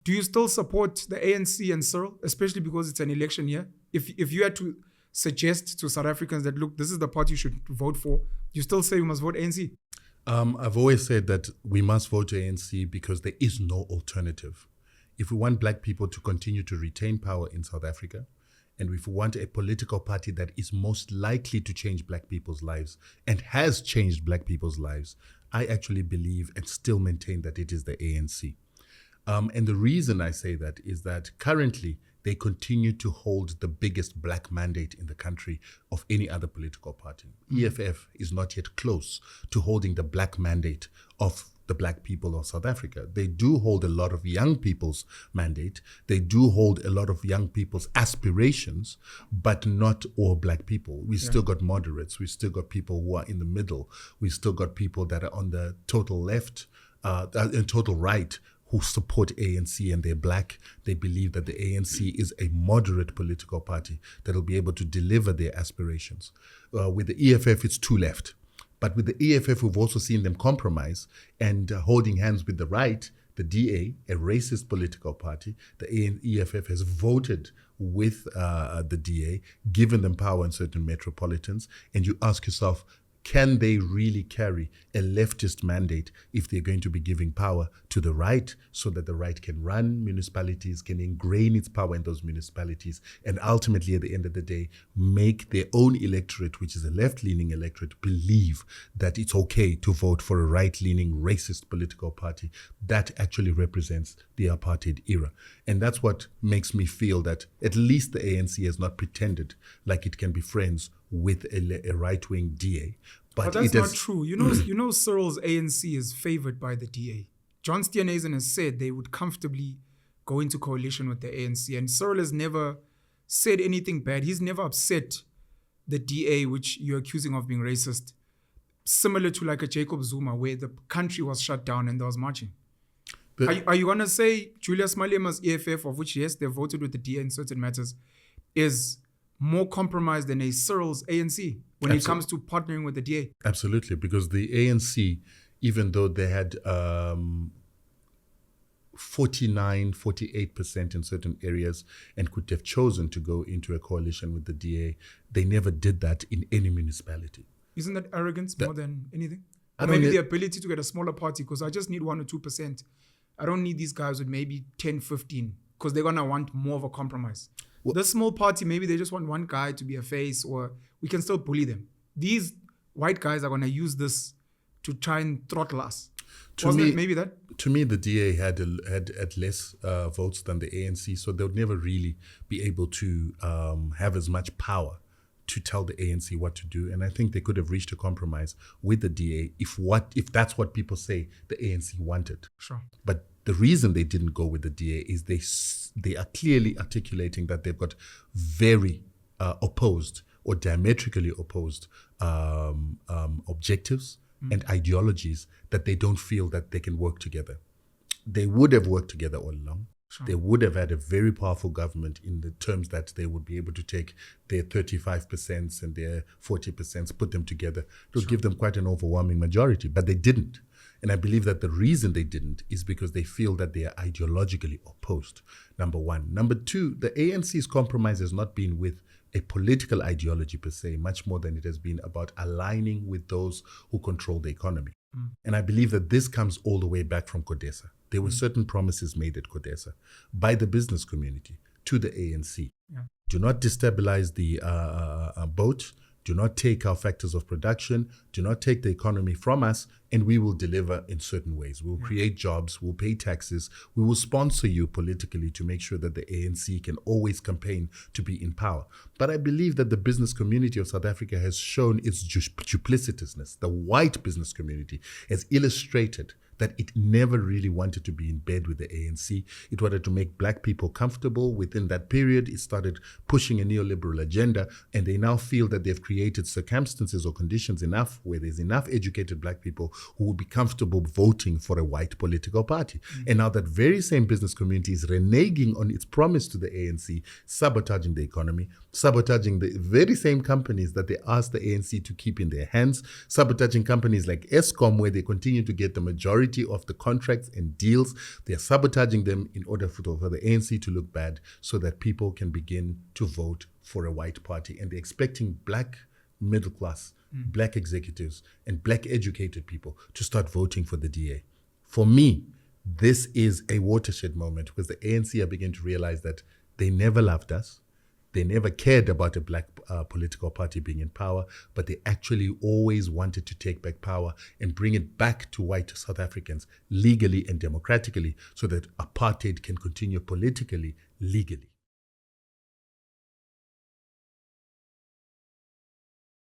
Do you still support the ANC and Cyril, especially because it's an election year? If you had to suggest to South Africans that, look, this is the party you should vote for, you still say we must vote ANC? I've always said that we must vote ANC because there is no alternative. If we want black people to continue to retain power in South Africa, and if we want a political party that is most likely to change black people's lives and has changed black people's lives, I actually believe and still maintain that it is the ANC. And the reason I say that is that currently they continue to hold the biggest black mandate in the country of any other political party. EFF is not yet close to holding the black mandate of the black people of South Africa. They do hold a lot of young people's mandate. They do hold a lot of young people's aspirations, but not all black people. We still got moderates. We still got people who are in the middle. We still got people that are on the total left and total right who support ANC, and they're black. They believe that the ANC is a moderate political party that will be able to deliver their aspirations. With the EFF, it's too left. But with the EFF, we've also seen them compromise and holding hands with the right, the DA, a racist political party. The EFF has voted with the DA, given them power in certain metropolitans. And you ask yourself, can they really carry a leftist mandate if they're going to be giving power to the right so that the right can run municipalities, can ingrain its power in those municipalities, and ultimately at the end of the day, make their own electorate, which is a left-leaning electorate, believe that it's okay to vote for a right-leaning racist political party that actually represents the apartheid era. And that's what makes me feel that at least the ANC has not pretended like it can be friends with a right-wing DA. But that's not true. You know, Cyril's ANC is favored by the DA. John Steenhuisen has said they would comfortably go into coalition with the ANC, and Cyril has never said anything bad. He's never upset the DA, which you're accusing of being racist, similar to like a Jacob Zuma, where the country was shut down and there was marching. Are you going to say Julius Malema's EFF, of which, yes, they voted with the DA in certain matters, is more compromised than a Cyril's ANC when it comes to partnering with the DA? Absolutely, because the ANC, even though they had 48% in certain areas and could have chosen to go into a coalition with the DA, they never did that in any municipality. Isn't that arrogance more than anything? Or maybe the ability to get a smaller party, because I just need 1 or 2%. I don't need these guys with maybe 10, 15, because they're going to want more of a compromise. Well, the small party, maybe they just want one guy to be a face, or we can still bully them. These white guys are going to use this to try and throttle us. To me, the DA had less votes than the ANC, so they would never really be able to have as much power to tell the ANC what to do. And I think they could have reached a compromise with the DA if that's what people say the ANC wanted. Sure. But the reason they didn't go with the DA is they are clearly articulating that they've got very opposed or diametrically opposed objectives and ideologies that they don't feel that they can work together. They would have worked together all along. Sure. They would have had a very powerful government in the terms that they would be able to take their 35% and their 40%, put them together. It would give them quite an overwhelming majority, but they didn't. And I believe that the reason they didn't is because they feel that they are ideologically opposed, number one. Number two, the ANC's compromise has not been with a political ideology per se, much more than it has been about aligning with those who control the economy. And I believe that this comes all the way back from CODESA. There were certain promises made at CODESA by the business community to the ANC. Yeah. Do not destabilize the boat. Do not take our factors of production. Do not take the economy from us, and we will deliver in certain ways. We'll create jobs. We'll pay taxes. We will sponsor you politically to make sure that the ANC can always campaign to be in power. But I believe that the business community of South Africa has shown its duplicitousness. The white business community has illustrated that it never really wanted to be in bed with the ANC. It wanted to make black people comfortable. Within that period, it started pushing a neoliberal agenda, and they now feel that they've created circumstances or conditions enough where there's enough educated black people who will be comfortable voting for a white political party. And now that very same business community is reneging on its promise to the ANC, sabotaging the economy, sabotaging the very same companies that they asked the ANC to keep in their hands, sabotaging companies like Eskom, where they continue to get the majority of the contracts and deals. They're sabotaging them in order for the ANC to look bad so that people can begin to vote for a white party. And they're expecting black middle class, black executives, and black educated people to start voting for the DA. For me, this is a watershed moment because the ANC are beginning to realize that they never loved us. They never cared about a black political party being in power, but they actually always wanted to take back power and bring it back to white South Africans legally and democratically so that apartheid can continue politically, legally.